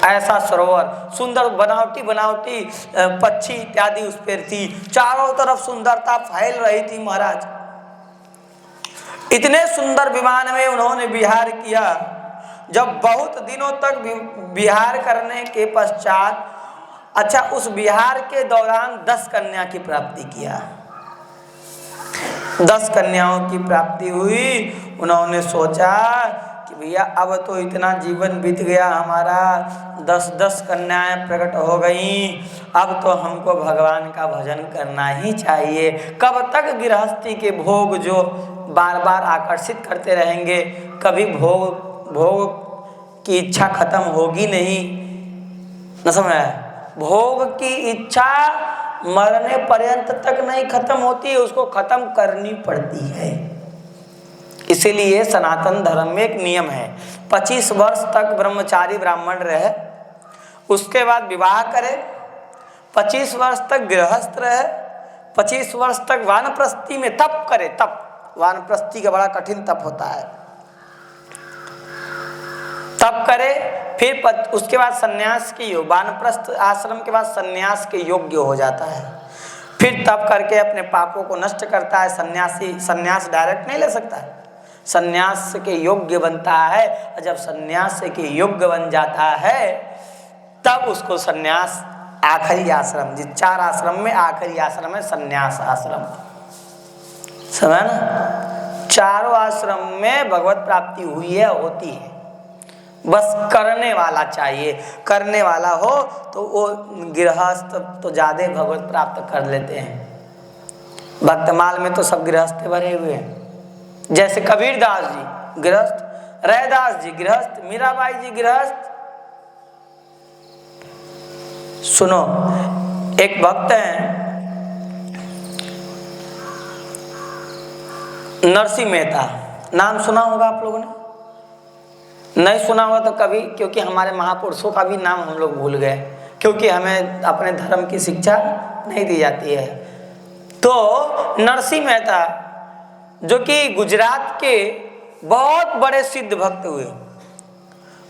ऐसा सरोवर, सुंदर बनावटी बनावटी पक्षी इत्यादि उस पर थी, चारों तरफ सुंदरता फैल रही थी महाराज। इतने सुंदर विमान में उन्होंने विहार किया। जब बहुत दिनों तक विहार करने के पश्चात, अच्छा उस विहार के दौरान 10 कन्या की प्राप्ति किया। 10 कन्याओं की प्राप्ति हुई। उन्होंने सोचा कि भैया अब तो इतना जीवन बीत गया हमारा, 10-10 कन्याएं प्रकट हो गई, अब तो हमको भगवान का भजन करना ही चाहिए। कब तक गृहस्थी के भोग जो बार बार आकर्षित करते रहेंगे, कभी भोग की इच्छा खत्म होगी नहीं। न समझ आया? भोग की इच्छा मरने पर्यंत तक नहीं खत्म होती है, उसको खत्म करनी पड़ती है। इसीलिए सनातन धर्म में एक नियम है, 25 वर्ष तक ब्रह्मचारी ब्राह्मण रहे, उसके बाद विवाह करे, 25 वर्ष तक गृहस्थ रहे, 25 वर्ष तक वानप्रस्थी में तप करे। तप, वानप्रस्थी का बड़ा कठिन तप होता है, तप करे, फिर उसके बाद सन्यास के योग, वानप्रस्थ आश्रम के बाद सन्यास के योग्य हो जाता है, फिर तप करके अपने पापों को नष्ट करता है। सन्यासी सन्यास डायरेक्ट नहीं ले सकता है, सन्यास के योग्य बनता है, और जब सन्यास के योग्य बन जाता है तब उसको सन्यास, आखिरी आश्रम, जिस 4 आश्रम में आखिरी आश्रम है सन्यास आश्रम, समझ ना? चारों आश्रम में भगवत प्राप्ति हुई है, होती है, बस करने वाला चाहिए। करने वाला हो तो वो गृहस्थ तो ज्यादा भगवत प्राप्त कर लेते हैं। भक्तमाल में तो सब गृहस्थ भरे हुए हैं, जैसे कबीरदास जी गृहस्थ, रैदास जी गृहस्थ, मीराबाई जी गृहस्थ। सुनो, एक भक्त हैं नरसिंह मेहता, नाम सुना होगा आप लोगों ने, नहीं सुना होगा तो कभी, क्योंकि हमारे महापुरुषों का भी नाम हम लोग भूल गए, क्योंकि हमें अपने धर्म की शिक्षा नहीं दी जाती है। तो नरसिंह मेहता जो कि गुजरात के बहुत बड़े सिद्ध भक्त हुए,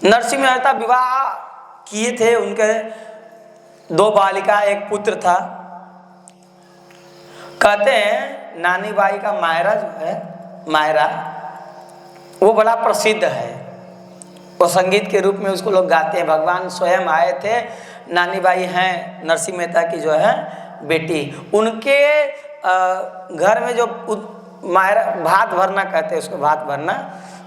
नरसिंह मेहता विवाह किए थे, उनके 2 बालिका, एक पुत्र था। कहते हैं नानी बाई का मायरा जो है, मायरा, वो बड़ा प्रसिद्ध है, वो संगीत के रूप में उसको लोग गाते हैं। भगवान स्वयं आए थे, नानी बाई हैं नरसिंह मेहता की जो है बेटी, उनके घर में जो मायरा, भात भरना कहते हैं उसको, भात भरना,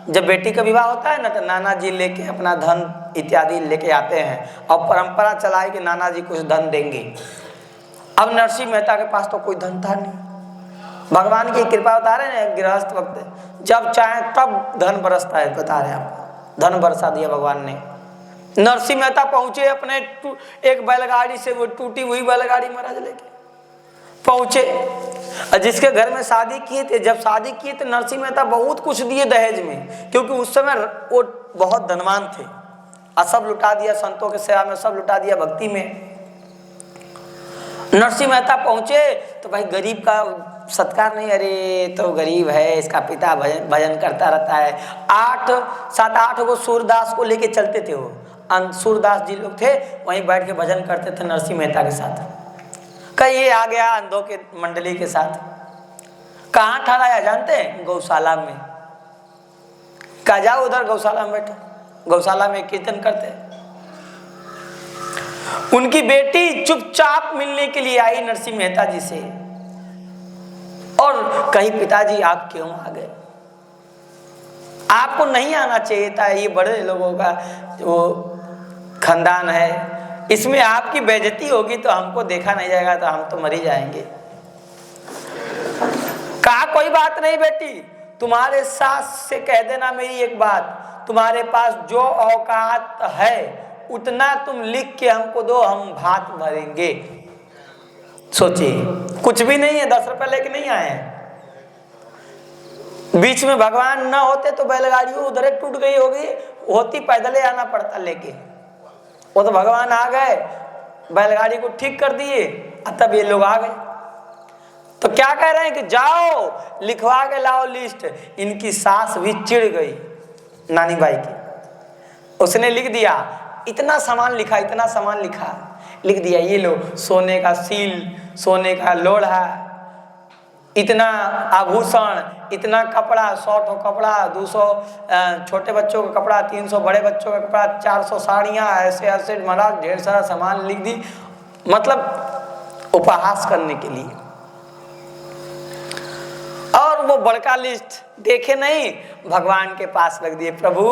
जब बेटी का विवाह होता है ना तो नाना जी लेके अपना धन इत्यादि लेके आते हैं, और परंपरा चलाए कि नाना जी कुछ धन देंगे। अब नरसिंह मेहता के पास तो कोई धन था नहीं, भगवान की कृपा बता रहे हैं, गृहस्थ वक्त जब चाहे तब धन बरसता है, बता रहे हैं आपको, धन बरसा दिया भगवान ने। नरसिंह मेहता पहुंचे अपने एक बैलगाड़ी से, वो टूटी हुई बैलगाड़ी महाराज लेके पहुंचे, और जिसके घर में शादी किए थे, जब शादी किए थे नरसिंह मेहता बहुत कुछ दिए दहेज में, क्योंकि उस समय वो बहुत धनवान थे, और सब लुटा दिया संतों के सेवा में, सब लुटा दिया भक्ति में। नरसिंह मेहता पहुंचे तो भाई गरीब का सत्कार नहीं, अरे तो गरीब है, इसका पिता भजन करता रहता है। 7-8 गो सूरदास को लेके चलते थे, वो सूरदास जी लोग थे, वहीं बैठ के भजन करते थे नरसिंह मेहता के साथ। कहीं ये आ गया अंधों के मंडली के साथ, कहाँ ठहराया जानते हैं? गौशाला में। कहा जाओ उधर गौशाला में बैठो, गौशाला में कीर्तन करते। उनकी बेटी चुपचाप मिलने के लिए आई नरसिंह मेहता जी से, और कहीं पिताजी आप क्यों आ गए? आपको नहीं आना चाहिए था, ये बड़े लोगों का वो खानदान है, इसमें आपकी बेइज्जती होगी तो हमको देखा नहीं जाएगा, तो हम तो मर ही जाएंगे। कहा कोई बात नहीं बेटी, तुम्हारे सास से कह देना मेरी एक बात, तुम्हारे पास जो औकात है उतना तुम लिख के हमको दो, हम भात भरेंगे। सोचिए, कुछ भी नहीं है, 10 रुपए लेके नहीं आए हैं। बीच में भगवान ना होते तो बैलगाड़ी उधर टूट गई होगी, होती पैदल ही आना पड़ता लेके, वो तो भगवान आ गए, बैलगाड़ी को ठीक कर दिए, तब ये लोग आ गए। तो क्या कह रहे हैं कि जाओ लिखवा के लाओ लिस्ट। इनकी सास भी चिढ़ गई नानी बाई की, उसने लिख दिया इतना सामान लिखा, इतना सामान लिखा, लिख दिया ये लो सोने का सील, सोने का लोढ़ा, इतना आभूषण, इतना कपड़ा, 100 ठो कपड़ा, 200 छोटे बच्चों का कपड़ा, 300 बड़े बच्चों का कपड़ा, 400 साड़ियाँ, ऐसे ऐसे महाराज ढेर सारा सामान लिख दी, मतलब उपहास करने के लिए। और वो बड़का लिस्ट देखे नहीं, भगवान के पास रख दिए, प्रभु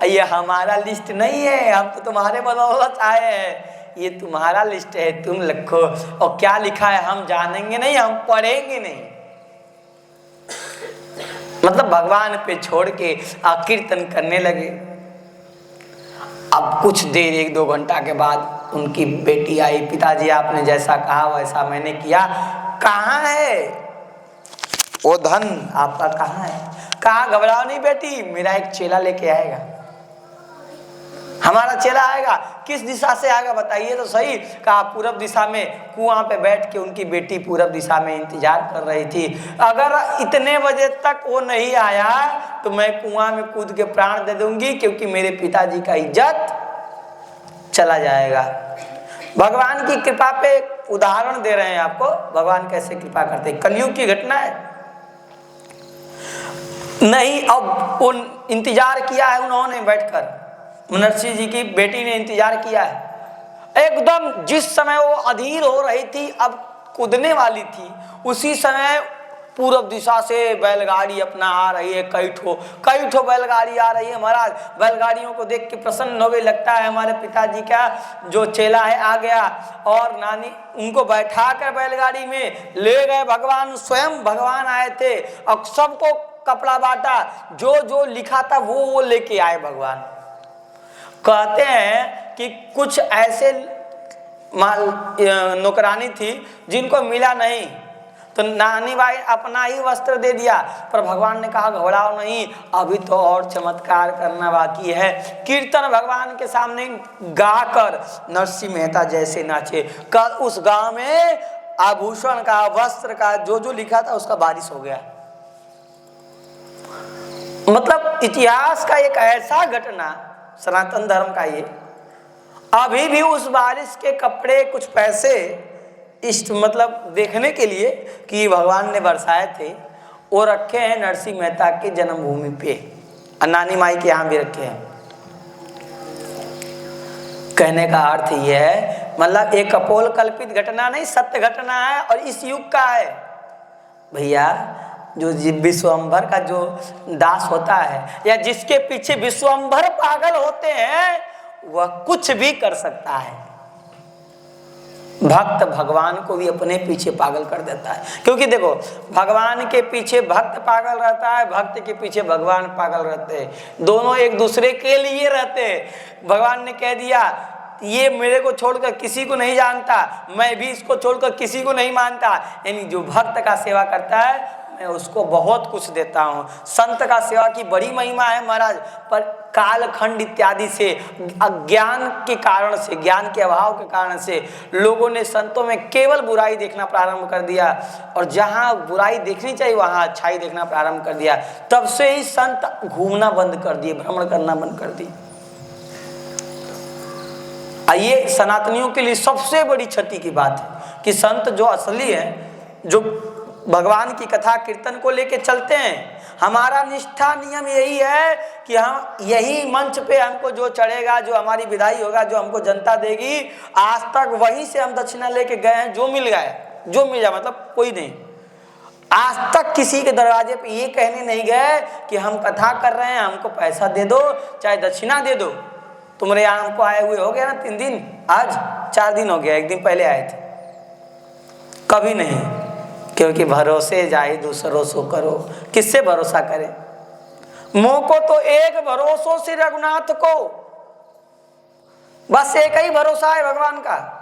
ये हमारा लिस्ट नहीं है, हम तो तुम्हारे बदौलत आए हैं, ये तुम्हारा लिस्ट है, तुम लिखो। और क्या लिखा है हम जानेंगे नहीं, हम पढ़ेंगे नहीं। मतलब भगवान पे छोड़ के कीर्तन करने लगे। अब कुछ देर 1-2 घंटा के बाद उनकी बेटी आई, पिताजी आपने जैसा कहा वैसा मैंने किया, कहाँ है वो धन आपका, कहाँ है? कहा घबराओ नहीं बेटी, मेरा एक चेला लेके आएगा, हमारा चेला आएगा। किस दिशा से आएगा बताइए तो सही। कहा पूरब दिशा में। कुआं पे बैठ के उनकी बेटी पूरब दिशा में इंतजार कर रही थी। अगर इतने बजे तक वो नहीं आया तो मैं कुआं में कूद के प्राण दे दूंगी, क्योंकि मेरे पिताजी का इज्जत चला जाएगा। भगवान की कृपा पे उदाहरण दे रहे हैं आपको, भगवान कैसे कृपा करते हैं, कलयुग की घटना है। नहीं, अब उन इंतजार किया है उन्होंने बैठकर, नरसिंह जी की बेटी ने इंतजार किया है। एकदम जिस समय वो अधीर हो रही थी, अब कूदने वाली थी, उसी समय पूरब दिशा से बैलगाड़ी अपना आ रही है, कई ठो बैलगाड़ी आ रही है। महाराज बैलगाड़ियों को देख के प्रसन्न हो गए, लगता है हमारे पिताजी का जो चेला है आ गया। और नानी उनको बैठा कर बैलगाड़ी में ले गए। भगवान स्वयं भगवान आए थे और सबको कपड़ा बांटा, जो जो लिखा था वो लेके आए भगवान। कहते हैं कि कुछ ऐसे नौकरानी थी जिनको मिला नहीं, तो नानी भाई अपना ही वस्त्र दे दिया। पर भगवान ने कहा घबराओ नहीं, अभी तो और चमत्कार करना बाकी है। कीर्तन भगवान के सामने गाकर नरसिंह मेहता जैसे नाचे। कल उस गांव में आभूषण का, वस्त्र का, जो जो लिखा था उसका बारिश हो गया। मतलब इतिहास का एक ऐसा घटना, सनातन धर्म का ये, अभी भी उस बारिश के कपड़े, कुछ पैसे इष्ट मतलब देखने के लिए कि भगवान ने बरसाए थे, वो रखे हैं नरसिंह मेहता की जन्मभूमि पे, और नानी माई के यहाँ भी रखे हैं। कहने का अर्थ यह है, मतलब एक कपोल कल्पित घटना नहीं, सत्य घटना है और इस युग का है। भैया जो विश्वम्भर का जो दास होता है, या जिसके पीछे विश्वम्भर पागल होते हैं, वह कुछ भी कर सकता है। भक्त भगवान को भी अपने पीछे पागल कर देता है। क्योंकि देखो, भगवान के पीछे भक्त पागल रहता है, भक्त के पीछे भगवान पागल रहते हैं, दोनों एक दूसरे के लिए रहते हैं। भगवान ने कह दिया ये मेरे को छोड़कर किसी को नहीं जानता, मैं भी इसको छोड़कर किसी को नहीं मानता। यानी जो भक्त का सेवा करता है मैं उसको बहुत कुछ देता हूँ। संत का सेवा की बड़ी महिमा है महाराज, पर कालखंड इत्यादि से, अज्ञान के कारण से, ज्ञान के अभाव के कारण से लोगों ने संतों में केवल बुराई देखना प्रारंभ कर दिया, और जहाँ बुराई देखनी चाहिए वहाँ अच्छाई देखना प्रारंभ कर दिया। तब से ही संत घूमना बंद कर दिए, भ्रमण करना बंद कर दिए। ये सनातनियों के लिए सबसे बड़ी क्षति की बात है कि संत जो असली है, जो भगवान की कथा कीर्तन को लेके चलते हैं, हमारा निष्ठा नियम यही है कि हम यही मंच पे हमको जो चढ़ेगा, जो हमारी विदाई होगा, जो हमको जनता देगी, आज तक वहीं से हम दक्षिणा लेके गए हैं। जो मिल गया, जो मिल जाए, मतलब कोई नहीं, आज तक किसी के दरवाजे पे ये कहने नहीं गए कि हम कथा कर रहे हैं, हमको पैसा दे दो, चाहे दक्षिणा दे दो। तुम्हारे यहाँ हमको आए हुए हो गया ना 3 दिन, आज 4 दिन हो गया, 1 दिन पहले आए थे। कभी नहीं, क्योंकि भरोसे जाए दूसरों सो करो। किससे भरोसा करें? मोह को तो एक भरोसो से रघुनाथ को, बस एक ही भरोसा है भगवान का,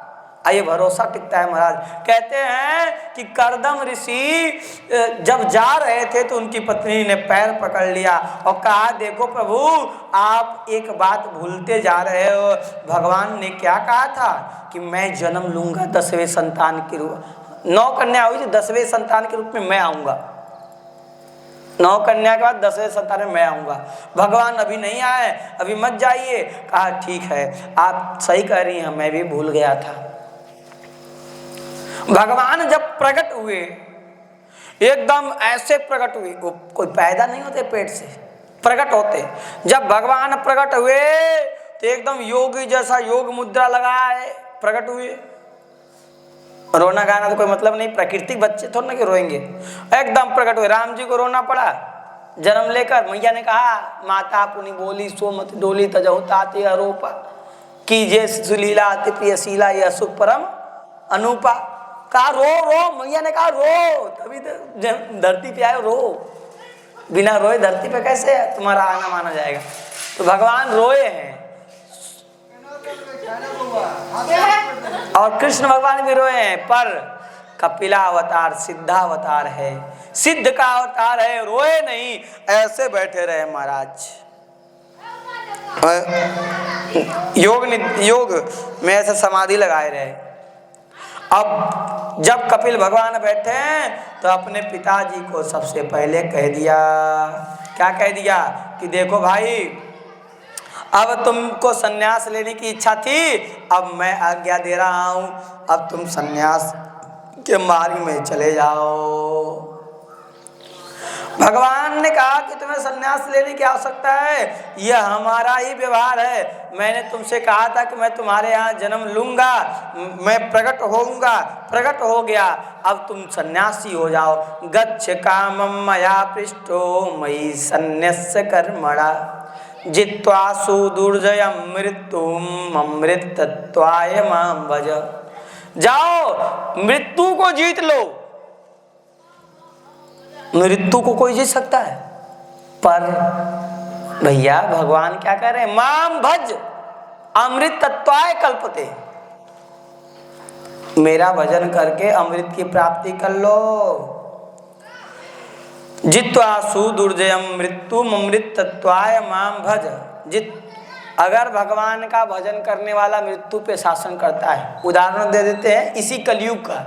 ये भरोसा टिकता है महाराज। कहते हैं कि करदम ऋषि जब जा रहे थे तो उनकी पत्नी ने पैर पकड़ लिया और कहा देखो प्रभु, आप एक बात भूलते जा रहे हो। भगवान ने क्या कहा था कि मैं जन्म लूंगा 10वें संतान के रूप, 9 कन्या हुई थी, 10वें संतान के रूप में मैं आऊंगा। 9 कन्या के बाद 10वें संतान में मैं आऊँगा। भगवान अभी नहीं आए, अभी मत जाइए। कहा ठीक है, आप सही कह रही हैं, मैं भी भूल गया था। भगवान जब प्रकट हुए, एकदम ऐसे प्रकट हुए, वो कोई पैदा नहीं होते पेट से, प्रकट होते। जब भगवान प्रकट हुए तो एकदम योगी जैसा योग मुद्रा लगाए प्रकट हुए। रोना गाना तो कोई मतलब नहीं, प्राकृतिक बच्चे थोड़ा ना कि रोएंगे, एकदम प्रकट हुए। राम जी को रोना पड़ा जन्म लेकर। मैया ने कहा माता पुनि बोली सो मत डोली तजहु ताते आरोपा कीजे सुलीला अति प्रियशीला यह सुख परम अनूपा। कहा रो रो, मैया ने कहा रो, तभी तो धरती पे आए, रो। बिना रोए धरती पे कैसे तुम्हारा आना माना जाएगा। तो भगवान रोए हैं और कृष्ण भगवान भी रोए हैं, पर कपिला अवतार सिद्धावतार है, सिद्ध का अवतार है, रोए नहीं, ऐसे बैठे रहे महाराज। योग में ऐसे समाधि लगाए रहे। अब जब कपिल भगवान बैठे हैं तो अपने पिताजी को सबसे पहले कह दिया, क्या कह दिया कि देखो भाई, अब तुमको सन्यास लेने की इच्छा थी, अब मैं आज्ञा दे रहा हूं, अब तुम सन्यास के मार्ग में चले जाओ। भगवान ने कहा कि तुम्हें सन्यास लेने की आवश्यकता है, यह हमारा ही व्यवहार है। मैंने तुमसे कहा था कि मैं तुम्हारे यहाँ जन्म लूंगा, मैं प्रकट होऊंगा, प्रकट हो गया, अब तुम सन्यासी हो जाओ। गच्छ कामं मया पृष्ठो मयि सन्न्यस्य कर्मणा जित्वा सुदुर्जयं मृत्युम अमृतत्वाय मां भज। जाओ मृत्यु को जीत लो। मृत्यु को कोई जीत सकता है, पर भैया भगवान क्या कह रहे हैं, माम भज अमृत तत्वाय कल्पते, मेरा भजन करके अमृत की प्राप्ति कर लो। जित्वा सुदुर्जयम मृत्युम अमृत तत्वाय माम भज। अगर भगवान का भजन करने वाला मृत्यु पे शासन करता है, उदाहरण दे देते हैं इसी कलयुग का,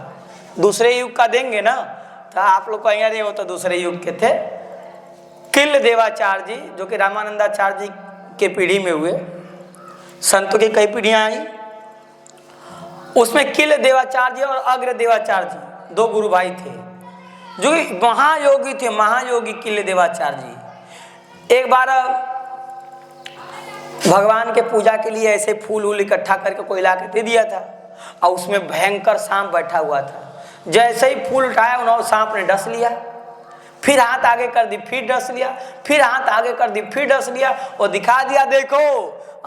दूसरे युग का देंगे ना, तो आप लोग कहेंगे अरे वो तो दूसरे युग के थे। किल देवाचार्य जी, जो कि रामानंदाचार्य जी के पीढ़ी में हुए, संतों की कई पीढ़ियां आई, उसमें किल देवाचार्य जी और अग्र देवाचार्य जी 2 गुरु भाई थे, जो महायोगी थे, महायोगी किल देवाचार्य जी। एक बार भगवान के पूजा के लिए ऐसे फूल वूल इकट्ठा करके कोई ला के दे दिया था, और उसमें भयंकर सांप बैठा हुआ था। जैसे ही फूल उठाया उन्होंने, सांप ने डस लिया, फिर हाथ आगे कर दी, फिर डस लिया, फिर हाथ आगे कर दी, फिर डस लिया, और दिखा दिया देखो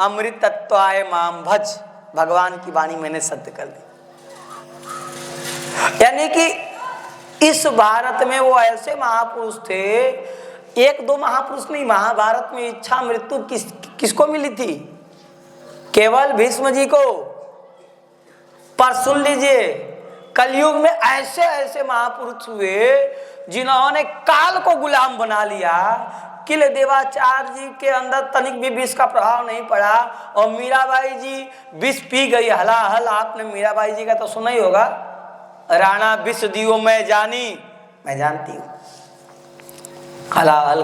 अमृत तत्वाय माम भज, भगवान की वाणी मैंने सत्य कर दी। यानी कि इस भारत में वो ऐसे महापुरुष थे, 1-2 महापुरुष नहीं, महाभारत में इच्छा मृत्यु किसको मिली थी? केवल भीष्म जी को। पर सुन लीजिए, कलयुग में ऐसे ऐसे महापुरुष हुए जिन्होंने काल को गुलाम बना लिया। किल देवाचार्य जी के अंदर तनिक भी विष का प्रभाव नहीं पड़ा, और मीराबाई जी विष पी गई हलाहल। आपने मीराबाई जी का तो सुना ही होगा, राणा विष दियो मैं जानी, मैं जानती हूँ। हलाहल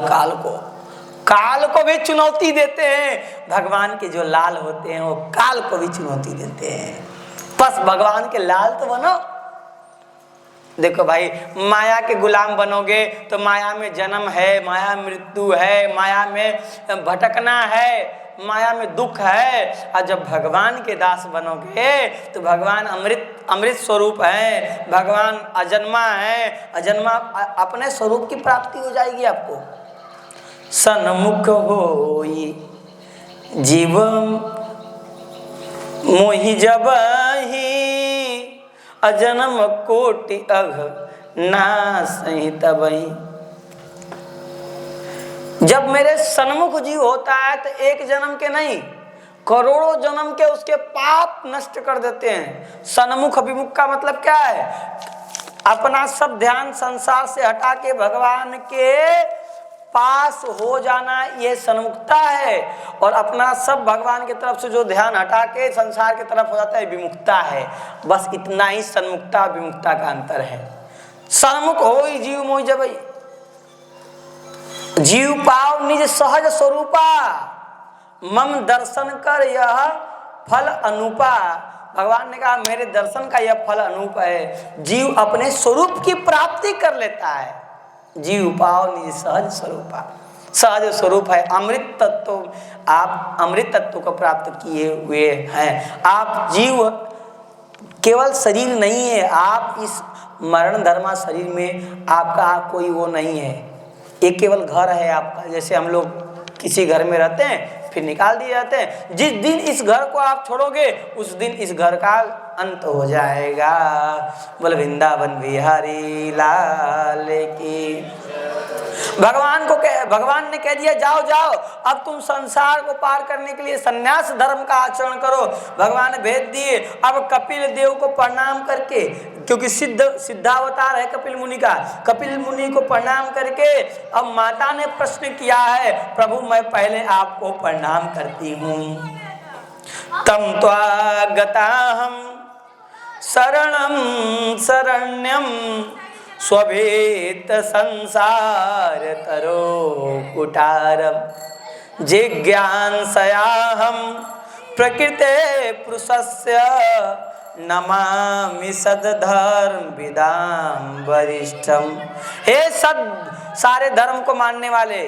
काल को भी चुनौती देते हैं। भगवान के जो लाल होते हैं वो काल को भी चुनौती देते हैं। बस भगवान के लाल तो बनो। देखो भाई, माया के गुलाम बनोगे तो माया में जन्म है, माया में मृत्यु है, माया में भटकना है, माया में दुख है। और जब भगवान के दास बनोगे तो भगवान अमृत स्वरूप है, भगवान अजन्मा है, अजन्मा अपने स्वरूप की प्राप्ति हो जाएगी आपको। सन्मुख होई जीव मोहि जबहि अजन्म कोटि अघ नासहि तबहि। जब मेरे सन्मुख जीव होता है तो एक जन्म के नहीं, करोड़ों जन्म के उसके पाप नष्ट कर देते हैं। सन्मुख अभिमुख का मतलब क्या है? अपना सब ध्यान संसार से हटा के भगवान के पास हो जाना, ये सन्मुखता है। और अपना सब भगवान की तरफ से जो ध्यान हटा के संसार की तरफ हो जाता है, विमुक्ता है। बस इतना ही सन्मुखता विमुक्ता का अंतर है। सन्मुख हो ही जीव मोहि जबहि। जीव पाओ निज सहज स्वरूपा, मम दर्शन कर यह फल अनूपा। भगवान ने कहा मेरे दर्शन का यह फल अनूप है। जीव अपने स्वरूप की प्राप्ति कर लेता है। जीव पाओ निज सहज स्वरूपा, सहज स्वरूप है अमृत तत्व। आप अमृत तत्व को प्राप्त किए हुए हैं। आप जीव केवल शरीर नहीं है, आप इस मरण धर्मा शरीर में आपका कोई वो नहीं है। ये केवल घर है आपका। जैसे हम लोग किसी घर में रहते हैं फिर निकाल दिए जाते हैं। जिस दिन इस घर को आप छोड़ोगे उस दिन इस घर का अंत हो जाएगा। बोल वृंदावन बिहारी लाल की। भगवान ने कह दिया जाओ जाओ, अब तुम संसार को पार करने के लिए सन्यास धर्म का आचरण करो। भगवान ने भेज दिए। अब कपिल देव को प्रणाम करके, क्योंकि सिद्धावतार है कपिल मुनि का, कपिल मुनि को प्रणाम करके अब माता ने प्रश्न किया है, प्रभु मैं पहले आपको प्रणाम करती हूँ। तम त्वागताहं शरणं शरण्यं स्वभेत संसार तरो कुटारम। जिज्ञासयाहं प्रकृते पुरुषस्य नमामि सद्धर्म विदाम वरिष्ठम। हे सारे धर्म को मानने वाले,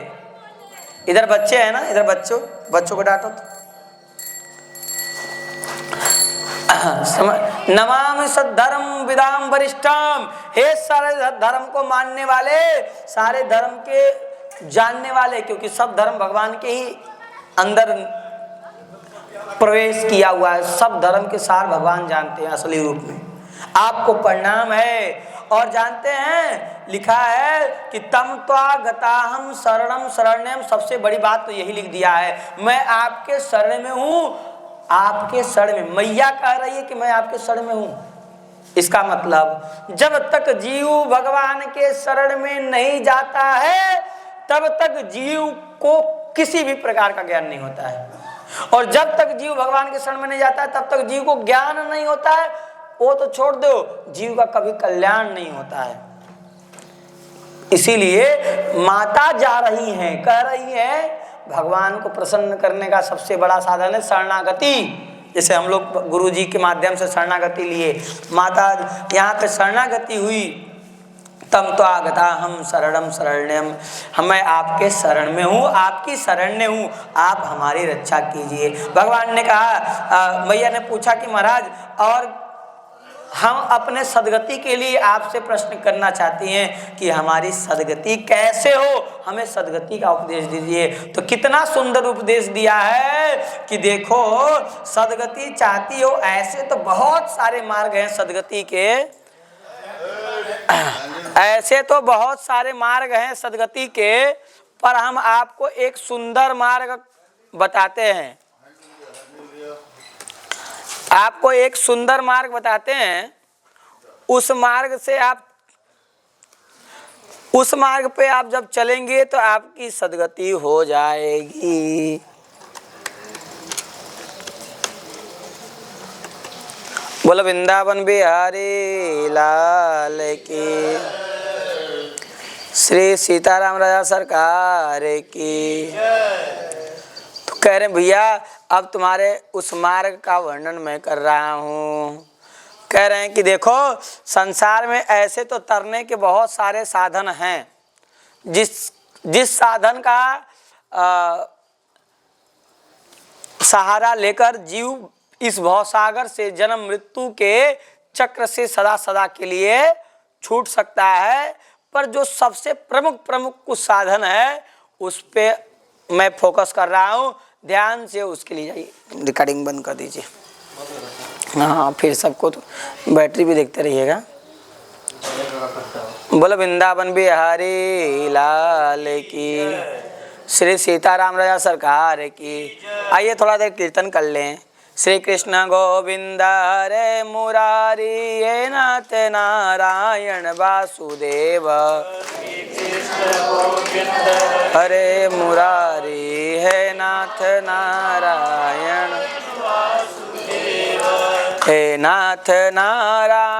इधर बच्चे हैं ना, इधर बच्चों को डांटो तो। नमामि सद्धर्म विदाम वरिष्ठम। हे सारे धर्म को मानने वाले, सारे धर्म के जानने वाले, क्योंकि सब धर्म भगवान के ही अंदर प्रवेश किया हुआ है। सब धर्म के सार भगवान जानते हैं असली रूप में। आपको प्रणाम है। और जानते हैं लिखा है कि तम त्वागताहं शरणं शरण्यम। सबसे बड़ी बात तो यही लिख दिया है, मैं आपके शरण में हूँ। आपके शरण में, मैया कह रही है कि मैं आपके शरण में हूँ। इसका मतलब जब तक जीव भगवान के शरण में नहीं जाता है तब तक जीव को किसी भी प्रकार का ज्ञान नहीं होता है। और जब तक जीव भगवान के शरण में नहीं जाता है तब तक जीव को ज्ञान नहीं होता है। वो तो छोड़ दो, जीव का कभी कल्याण नहीं होता है। इसीलिए माता जा रही हैं, कह रही है भगवान को प्रसन्न करने का सबसे बड़ा साधन है शरणागति। जैसे हम लोग गुरु जी के माध्यम से शरणागति लिए, माता यहाँ पे शरणागति हुई। तम त्वागताहं शरणं शरण्यम, मैं आपके शरण में हूँ, आपकी शरण्य हूँ, आप हमारी रक्षा कीजिए। भगवान ने कहा, मैया ने पूछा कि महाराज और हम अपने सदगति के लिए आपसे प्रश्न करना चाहती हैं कि हमारी सदगति कैसे हो, हमें सदगति का उपदेश दीजिए। तो कितना सुंदर उपदेश दिया है कि देखो सदगति चाहती हो, ऐसे तो बहुत सारे मार्ग हैं सदगति के, ऐसे तो बहुत सारे मार्ग हैं सदगति के, पर हम आपको एक सुंदर मार्ग बताते हैं। आपको एक सुंदर मार्ग बताते हैं। उस मार्ग पे आप जब चलेंगे तो आपकी सदगति हो जाएगी। बोलो वृंदावन बिहारी लाल की, श्री सीताराम राजा सरकार की। तो कह रहे भैया अब तुम्हारे उस मार्ग का वर्णन मैं कर रहा हूँ। कह रहे हैं कि देखो संसार में ऐसे तो तरने के बहुत सारे साधन हैं। जिस साधन का सहारा लेकर जीव इस भवसागर से जन्म मृत्यु के चक्र से सदा सदा के लिए छूट सकता है, पर जो सबसे प्रमुख कुछ साधन है उस पे मैं फोकस कर रहा हूँ। ध्यान से उसके लिए जाइए। रिकॉर्डिंग बंद कर दीजिए। हाँ फिर सबको तो बैटरी भी देखते रहिएगा। बोलो वृंदावन बिहारी लाल की, श्री सीताराम राजा सरकार की। आइए थोड़ा देर कीर्तन कर लें। श्री कृष्ण गोविंद हरे मुरारी हे नाथ नारायण वासुदेव, हरे मुरारी हे नाथ नारायण, हे नाथ नारायण।